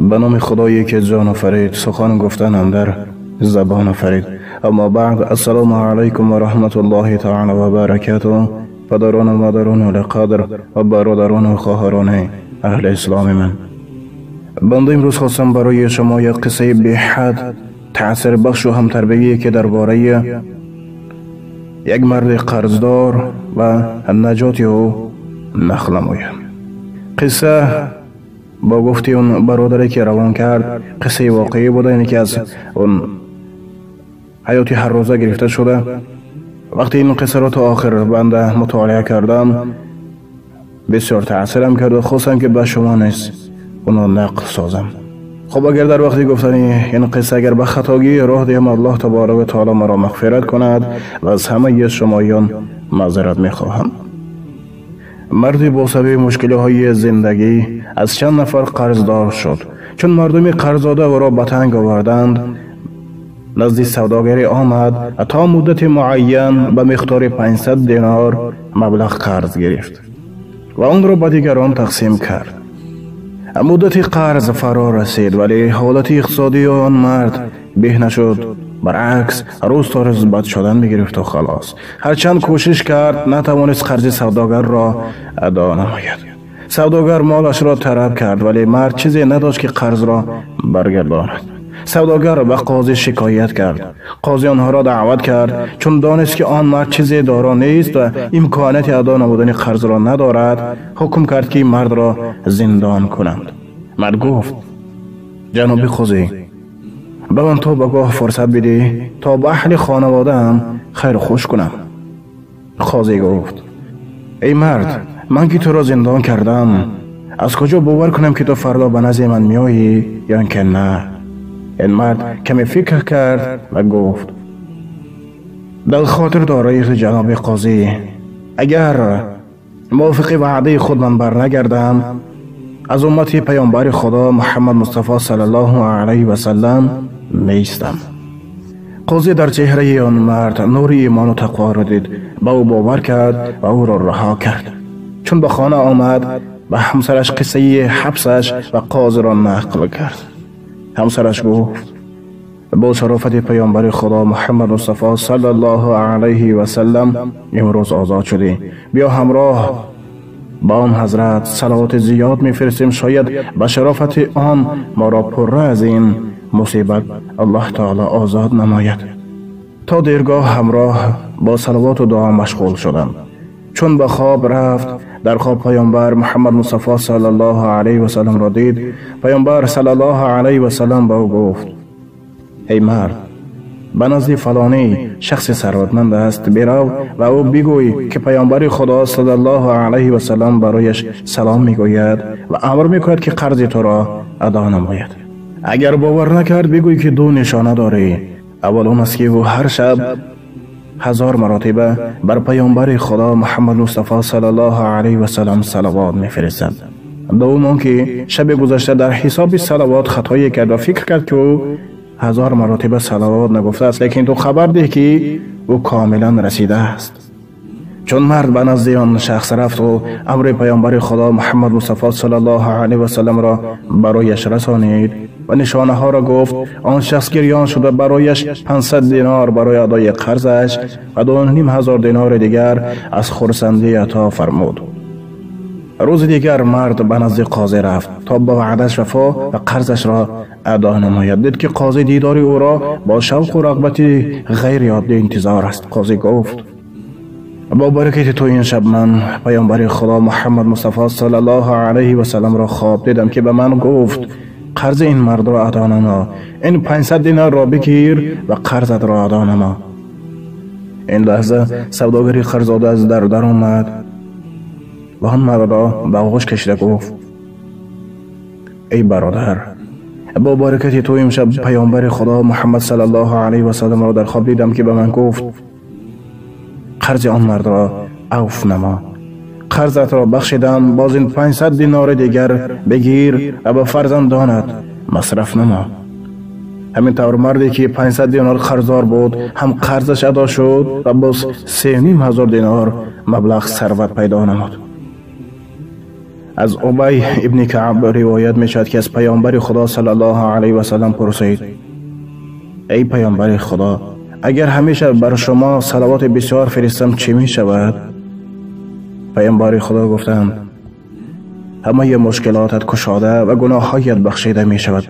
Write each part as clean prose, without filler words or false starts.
به نام خدایی که جان آفرید، سخن گفتنم در زبان آفرید. اما بعد، السلام علیکم و رحمت الله تعالی و برکاته. پدران و مادران قدر و برادران و خواهران اهل اسلام من، بنده امروز خواستم برای شما یک قصه به حد تأثیر بخش و همتربیه‌ای که درباره یک مرد قرضدار و نجات او نقل نمایم. قصه با گفتی اون برادری که روان کرد قصه واقعی بوده، یعنی که از اون حیاتی هر روزه گرفته شده. وقتی این قصه را تا آخر بنده مطالعه کردم بسیار تأثیرم کرد و خواستم که به شما نیز اونو نقل سازم. خب اگر در وقتی گفتن این قصه اگر به خطاگی راه دیم، الله تبارک و تعالی مرا مغفرت کند و از همه شمایان معذرت میخواهم. مردی با سبب مشکل های زندگی از چند نفر قرضدار شد. چون مردمی قرضداده او را به تنگ آوردند، نزد سوداگری آمد و تا مدت معین به مقدار 500 دینار مبلغ قرض گرفت و آن را به دیگران تقسیم کرد. مدت قرض فرا رسید ولی حالت اقتصادی آن مرد به نشد. برعکس روز تا روز بد شدن میگرفت و خلاص. هرچند کوشش کرد نتوانست قرض سوداگر را ادا نماید. سوداگر مالش را طلب کرد ولی مرد چیزی نداشت که قرض را برگرداند. سوداگر به قاضی شکایت کرد. قاضی آنها را دعوت کرد. چون دانست که آن مرد چیزی دارا نیست و امکانات ادا نمودن قرض را ندارد، حکم کرد که مرد را زندان کنند. مرد گفت: جناب قاضی، به من تا بگاه فرصت بدی تا به اهل خانواده هم خیر خوش کنم. قاضی گفت: ای مرد، من که تو را زندان کردم، از کجا باور کنم که تو فردا به نزد من میایی یا اینکه نه؟ این مرد کمی فکر کرد و گفت: دل خاطر دارای جناب قاضی، اگر موافق وعده خود من بر نگردم، از امت پیامبر خدا محمد مصطفی صلی الله علیه و سلم نیستم. قاضی در چهره آن مرد نور ایمان و تقوا را دید، به او باور کرد و او را رها کرد. چون به خانه آمد و همسرش قصه حبسش و قاضی را نقل کرد. همسرش گفت: با شرافت پیامبر خدا محمد مصطفی صلی الله علیه و سلم امروز آزاد شدی، بیا همراه با آن حضرت صلوات زیاد میفرستیم، شاید به شرافت آن ما را پره از این مصیبت الله تعالی آزاد نماید. تا دیرگاه همراه با صلوات و دعا مشغول شدند. چون به خواب رفت، در خواب پیامبر محمد مصطفی صلی الله علیه و سلم را دید. پیامبر صلی الله علیه و سلم به او گفت: ای مرد، به نزد فلانی شخص ثروتمند است، برو و او بگوی که پیامبر خدا صلی الله علیه و سلم برایش سلام میگوید و امر میکند که قرض تو را ادا نماید. اگر باور نکرد بگوی که دو نشانه داری. اول اون است که او هر شب 1000 مرتبه بر پیامبر خدا محمد مصطفی صلی الله علیه و سلم صلوات میفرستد. دوم اون که شب گذشته در حساب صلوات خطایی کرد و فکر کرد که او 1000 مرتبه صلوات نگفته است، لیکن تو خبر ده که او کاملا رسیده است. چون مرد به نزد آن شخص رفت و امر پیامبر خدا محمد مصطفی صلی الله علیه و سلم را برایش رسانید و نشانه ها را گفت، آن شخص گریان شده برایش 500 دینار برای ادای قرضش و 2500 دینار دیگر از خرسندی عطا فرمود. روز دیگر مرد به نزد قاضی رفت تا به وعدش وفا و قرضش را ادا نماید. دید که قاضی دیدار او را با شوق و رغبت غیر عادی انتظار است. قاضی گفت: با برکت تو این شب من پیامبر خدا محمد مصطفی صلی الله علیه و سلم را خواب دیدم که به من گفت قرض این مرد را ادا نما، این 500 دینار را بگیر و قرضت را ادا نما. این لحظه سوداگری قرضداده از در آمد و آن مرد را به آغوش کشیده گفت: ای برادر، با برکت تو امشب پیامبر خدا محمد صلی الله علیه و سلم را در خواب دیدم که به من گفت قرض آن مرد را عفو نما. قرضت را بخشیدم، باز این 500 دینار دیگر بگیر و به فرزندانت مصرف نما. همین طور مردی که 500 دینار قرضدار بود هم قرضش ادا شد و باز 3500 دینار مبلغ ثروت پیدا نمود. از ابی ابن کعب روایت می شود که از پیامبر خدا صلی الله علیه و سلم پرسید: ای پیامبر خدا، اگر همیشه بر شما صلوات بسیار فرستم چه می شود؟ پیامبر خدا گفتند: همه مشکلاتت کشاده و گناههایت بخشیده می شود.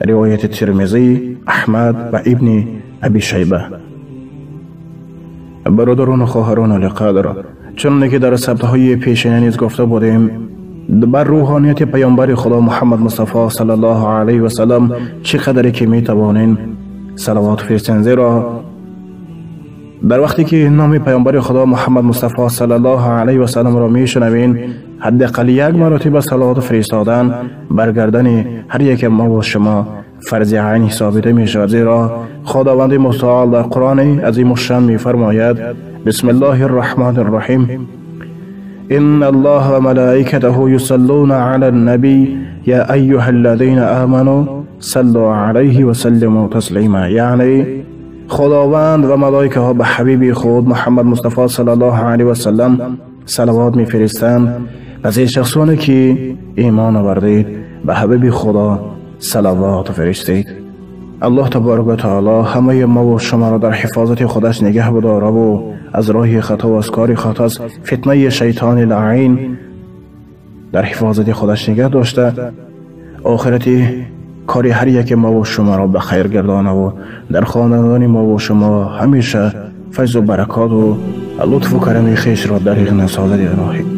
روایت ترمذی، احمد و ابن ابی شیبه. برادران و خواهران القدر، چون که در سبتهای پیشین نیز گفته بودیم، بر روحانیت پیامبر خدا محمد مصطفی صلی الله علیه و سلم چقدر که می توانیم صلوات فرستند، زیرا در وقتی که نام پیامبر خدا محمد مصطفی صلی الله علیه و سلم را می شنوین، حداقل یک مرتبه صلوات فرستادن برگردن هر یک ما و شما فرض عین حسابیده می شود، زیرا خداوند متعال در قرآن عظیم الشان می فرماید: بسم الله الرحمن الرحیم، ان الله و ملائکته یصلون علی النبی یا ایها الذین آمنوا صلوا علیه و سلموا تسلیما. یعنی خداوند و ملائکه ها به حبیب خود محمد مصطفی صلی الله علیه و سلم صلوات می فرستند. پس شخصانی که ایمان آوردید به حبیب خدا صلوات فرستید. الله تبارک و تعالی همه ما و شما را در حفاظت خودش نگه بداره و از راه خطا و از کار خطا، از فتنه شیطان لعین در حفاظت خودش نگه داشته، آخرتی کاری هر یک ما و شما را به خیر گردانه و در خاندان ما و شما همیشه فیض و برکات و لطف و کرم خویش را دریغ نسازد. الهی